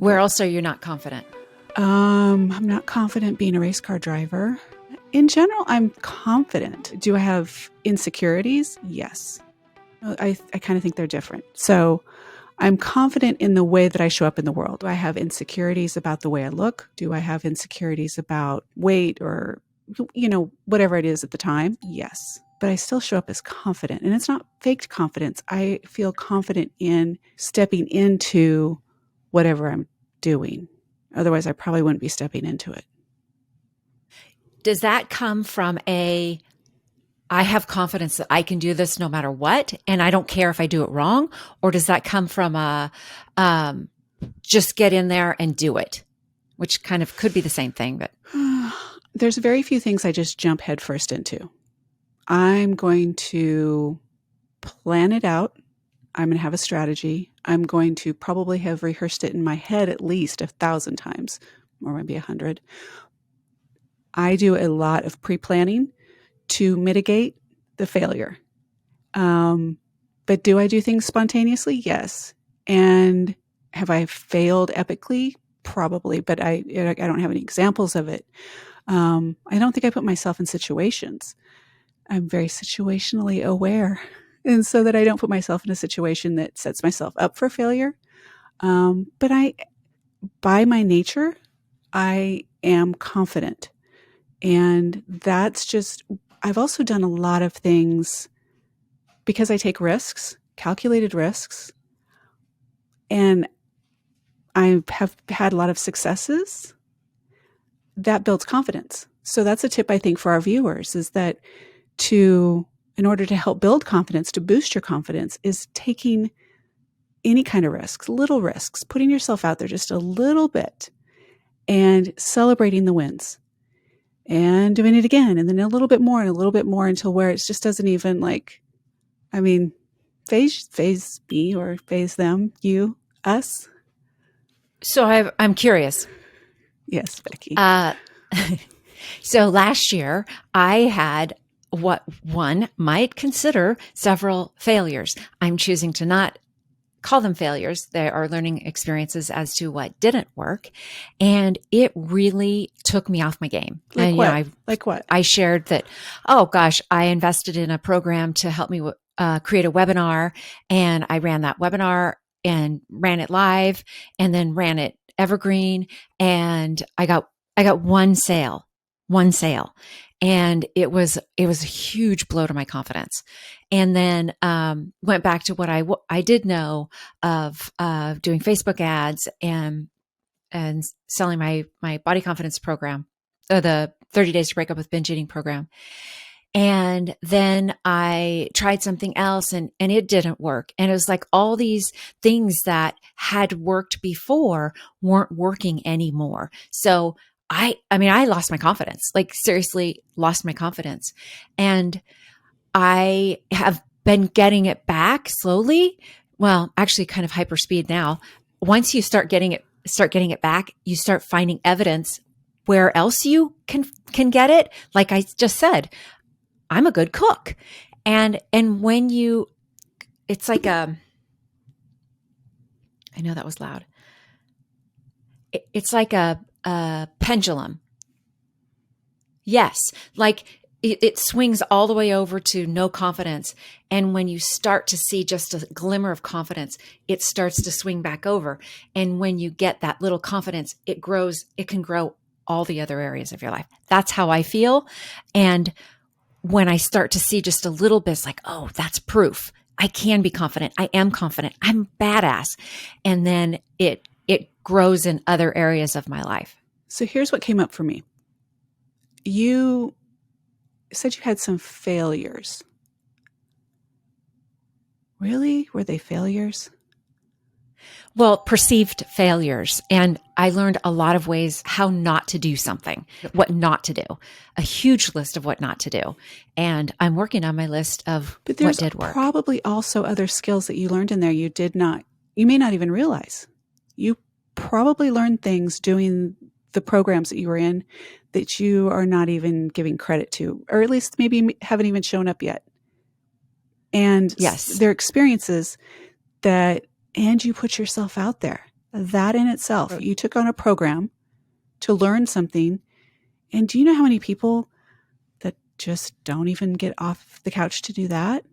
Where else are you not confident? I'm not confident being a race car driver. In general, I'm confident. Do I have insecurities? Yes. I kind of think they're different. So I'm confident in the way that I show up in the world. Do I have insecurities about the way I look? Do I have insecurities about weight or, whatever it is at the time? Yes. But I still show up as confident. And it's not faked confidence. I feel confident in stepping into whatever I'm doing. Otherwise, I probably wouldn't be stepping into it. Does that come from I have confidence that I can do this no matter what, and I don't care if I do it wrong? Or does that come from just get in there and do it, which kind of could be the same thing, but there's very few things I just jump headfirst into. I'm going to plan it out. I'm going to have a strategy. I'm going to probably have rehearsed it in my head at least 1,000 times, or maybe 100. I do a lot of pre-planning to mitigate the failure. But do I do things spontaneously? Yes. And have I failed epically? Probably, but I don't have any examples of it. I don't think I put myself in situations. I'm very situationally aware. And so that I don't put myself in a situation that sets myself up for failure. But by my nature, I am confident. And that's just, I've also done a lot of things because I take risks, calculated risks, and I have had a lot of successes. That builds confidence. So that's a tip I think for our viewers is that in order to help build confidence, to boost your confidence, is taking any kind of risks, little risks, putting yourself out there just a little bit and celebrating the wins and doing it again. And then a little bit more and a little bit more until where it just doesn't even phase me or phase them, you, us. So I'm curious. Yes, Becky. So last year I had what one might consider several failures. I'm choosing to not call them failures. They are learning experiences as to what didn't work. And it really took me off my game. Like what? I shared that, oh gosh, I invested in a program to help me create a webinar. And I ran that webinar and ran it live and then ran it evergreen. And I got one sale. And it was a huge blow to my confidence. And then went back to what I did know of doing Facebook ads and selling my body confidence program, the 30 Days to Break Up with Binge Eating program. And then I tried something else and it didn't work. And it was like all these things that had worked before weren't working anymore. So I lost my confidence, like seriously lost my confidence. And I have been getting it back slowly. Well, actually kind of hyper speed now. Once you start getting it back, you start finding evidence where else you can get it. Like I just said, I'm a good cook. And when it's like I know that was loud. It's like a pendulum. Yes. Like it swings all the way over to no confidence. And when you start to see just a glimmer of confidence, it starts to swing back over. And when you get that little confidence, it can grow all the other areas of your life. That's how I feel. And when I start to see just a little bit, it's like, oh, that's proof. I can be confident. I am confident. I'm badass. And then it grows in other areas of my life. So here's what came up for me. You said you had some failures. Really? Were they failures? Well, perceived failures. And I learned a lot of ways how not to do something, what not to do, a huge list of what not to do. And I'm working on my list of what did work. But there's probably also other skills that you learned in there you may not even realize. You probably learned things doing the programs that you were in that you are not even giving credit to, or at least maybe haven't even shown up yet. And yes, they're experiences and you put yourself out there That in itself, you took on a program to learn something. And do you know how many people that just don't even get off the couch to do that?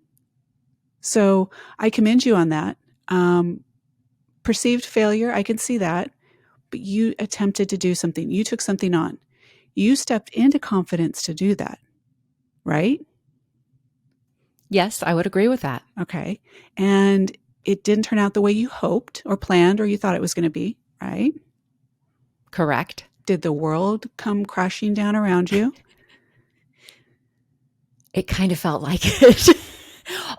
So I commend you on that. Perceived failure, I can see that, but you attempted to do something. You took something on. You stepped into confidence to do that, right? Yes, I would agree with that. Okay. And it didn't turn out the way you hoped or planned or you thought it was going to be, right? Correct. Did the world come crashing down around you? It kind of felt like it.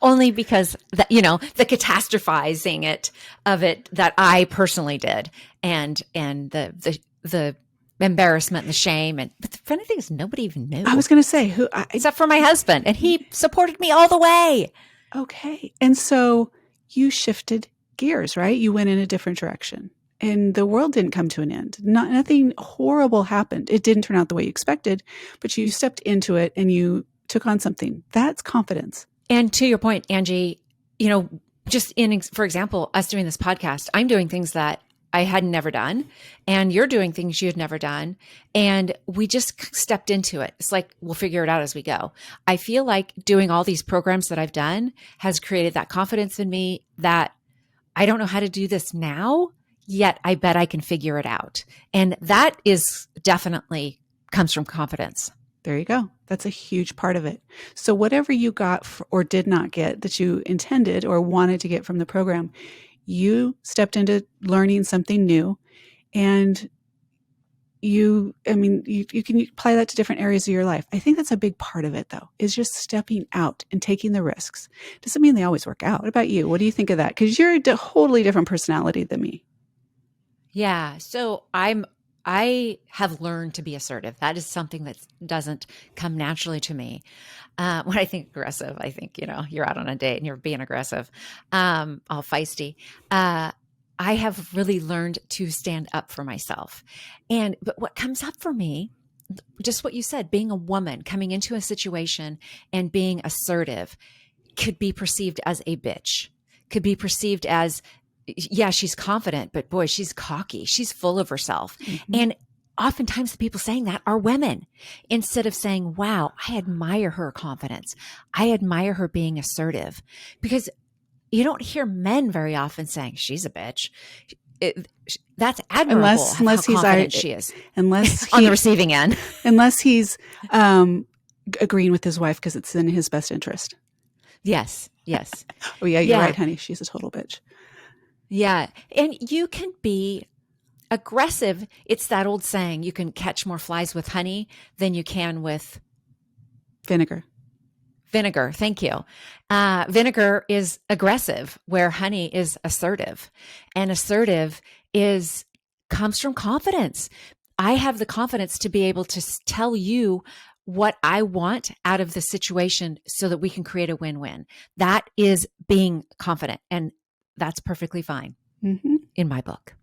Only because that, the catastrophizing of it that I personally did, and the embarrassment and the shame, but the funny thing is nobody even knew. I was going to say except for my husband, and he supported me all the way. Okay. And so you shifted gears, right? You went in a different direction. And the world didn't come to an end. Nothing horrible happened. It didn't turn out the way you expected, but you stepped into it and you took on something. That's confidence. And to your point, Angie, just for example, us doing this podcast, I'm doing things that I had never done, and you're doing things you had never done. And we just stepped into it. It's like, we'll figure it out as we go. I feel like doing all these programs that I've done has created that confidence in me that I don't know how to do this now, yet I bet I can figure it out. And that is definitely comes from confidence. There you go. That's a huge part of it. So whatever you got or did not get that you intended or wanted to get from the program, you stepped into learning something new, and you can apply that to different areas of your life. I think that's a big part of it, though, is just stepping out and taking the risks. Doesn't mean they always work out. What about you? What do you think of that? Because you're a totally different personality than me. Yeah. So I have learned to be assertive. That is something that doesn't come naturally to me. When I think aggressive, I think, you're out on a date and you're being aggressive, all feisty. I have really learned to stand up for myself. But what comes up for me, just what you said, being a woman coming into a situation and being assertive could be perceived as a bitch, could be perceived as, yeah, she's confident, but boy, she's cocky. She's full of herself. Mm-hmm. And oftentimes the people saying that are women, instead of saying, wow, I admire her confidence. I admire her being assertive, because you don't hear men very often saying she's a bitch. That's admirable. Unless he's confident she is. Unless on the receiving end. Unless he's agreeing with his wife because it's in his best interest. Yes. Oh yeah, you're right, honey. She's a total bitch. Yeah. And you can be aggressive. It's that old saying, you can catch more flies with honey than you can with vinegar. Vinegar. Thank you. Vinegar is aggressive, where honey is assertive, and assertive comes from confidence. I have the confidence to be able to tell you what I want out of the situation so that we can create a win-win. That is being confident. And that's perfectly fine in my book.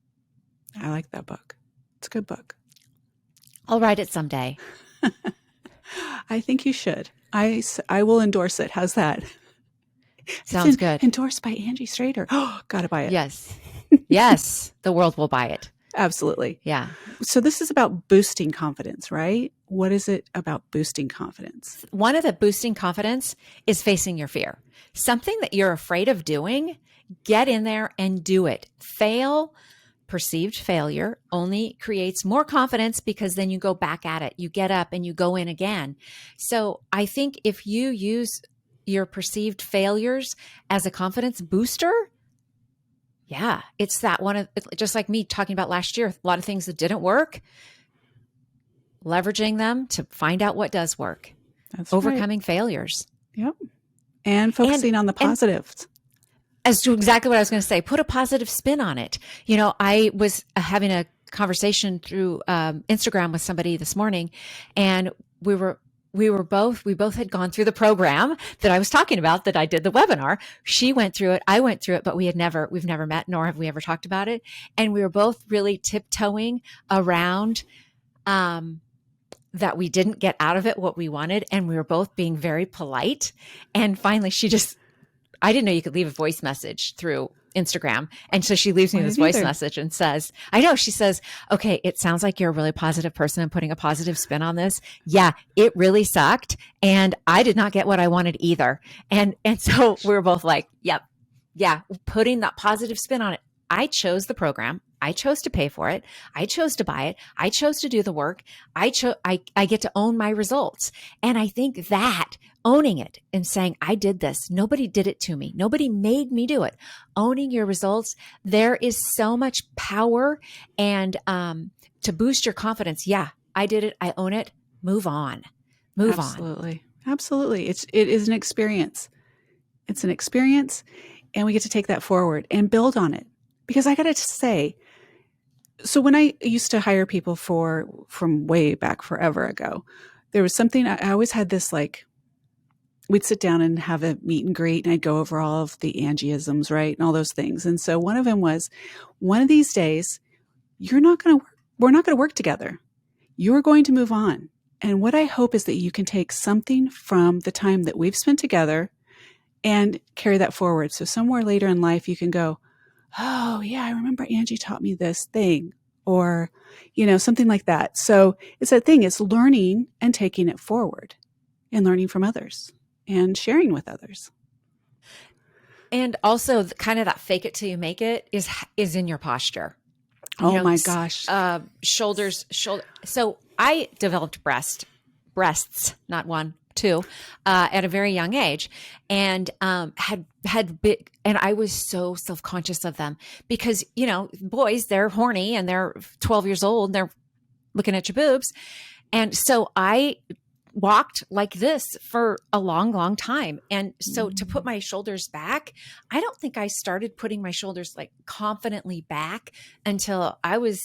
I like that book. It's a good book. I'll write it someday. I think you should. I will endorse it. How's that? Sounds good. Endorsed by Angie Strader. Oh, gotta buy it. Yes. Yes. The world will buy it. Absolutely. Yeah. So this is about boosting confidence, right? What is it about boosting confidence? One of the boosting confidence is facing your fear. Something that you're afraid of doing, get in there and do it. Perceived failure only creates more confidence, because then you go back at it. You get up and you go in again. So I think if you use your perceived failures as a confidence booster, yeah, it's that one just like me talking about last year, a lot of things that didn't work, leveraging them to find out what does work. That's overcoming failures. Yep. And focusing on the positives. As to exactly what I was going to say, put a positive spin on it. I was having a conversation through Instagram with somebody this morning, and we both had gone through the program that I was talking about, that I did the webinar. She went through it, I went through it, but we've never met, nor have we ever talked about it. And we were both really tiptoeing around that we didn't get out of it what we wanted, and we were both being very polite. And finally, I didn't know you could leave a voice message through Instagram. And so she leaves me I this didn't voice either. message and says, I know, she says, okay, it sounds like you're a really positive person and putting a positive spin on this. Yeah, it really sucked. And I did not get what I wanted either. And so we were both like, yep, yeah, putting that positive spin on it. I chose the program. I chose to pay for it. I chose to buy it. I chose to do the work. I get to own my results. And I think that owning it and saying, I did this. Nobody did it to me. Nobody made me do it. Owning your results. There is so much power and, to boost your confidence. Yeah, I did it. I own it. Move on. Move on. Absolutely. Absolutely. It is an experience. It's an experience, and we get to take that forward and build on it. Because I got to say, so when I used to hire people from way back forever ago, there was something I always had this, like, we'd sit down and have a meet and greet, and I'd go over all of the Angieisms, right? And all those things. And so one of them was, one of these days, we're not going to work together. You're going to move on. And what I hope is that you can take something from the time that we've spent together and carry that forward. So somewhere later in life, you can go, oh, yeah, I remember Angie taught me this thing, or, something like that. So it's that thing, it's learning and taking it forward and learning from others and sharing with others. And also kind of that fake it till you make it is in your posture. Oh my gosh. Shoulders, So I developed breasts, not one, two, at a very young age, and had big, and I was so self-conscious of them because, boys, they're horny and they're 12 years old and they're looking at your boobs. And so I walked like this for a long, long time. And so to put my shoulders back, I don't think I started putting my shoulders like confidently back until I was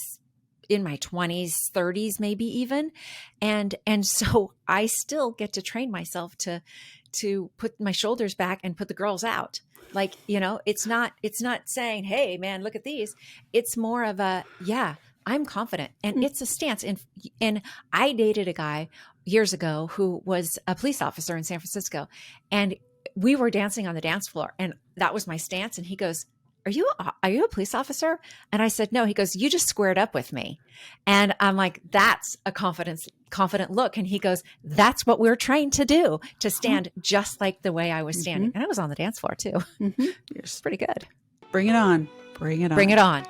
in my 20s, 30s, maybe even. And so I still get to train myself to put my shoulders back and put the girls out. Like, it's not saying, hey man, look at these. It's more of a, yeah, I'm confident. And it's a stance. And I dated a guy years ago who was a police officer in San Francisco, and we were dancing on the dance floor, and that was my stance. And he goes, are you a police officer? And I said, no. He goes, you just squared up with me. And I'm like, that's a confident look. And he goes, that's what we're trained to do, to stand just like the way I was standing. And I was on the dance floor too. Mm-hmm. It's pretty good. Bring it on. Bring it on. Bring it on.